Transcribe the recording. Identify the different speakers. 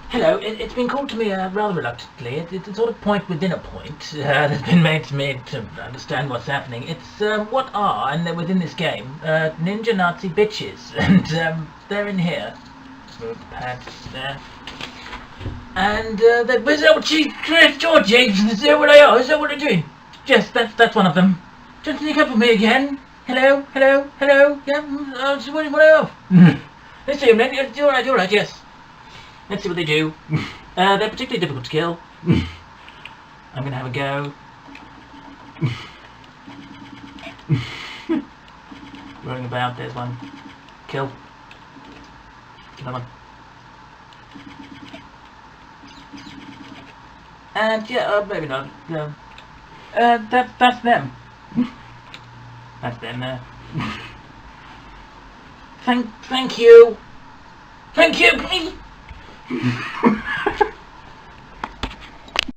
Speaker 1: Hello, it's been called to me rather reluctantly. It's a sort of point within a point that's been made to me to understand what's happening. It's what are, and they're within this game, ninja Nazi bitches. And they're in here. Move the pads there. And where's that Georgie? Is that what they are? Is that what they're doing? Yes, that's one of them. Don't sneak up on me again. Hello. Yeah, I was just wondering what I owe. Let's see them then. You're right, yes. Let's see what they do. They're particularly difficult to kill. I'm gonna have a go. Rolling about, there's one. Kill. Another one. And yeah, maybe not. No. That's them. That's them there. Thank you. Thank you, please.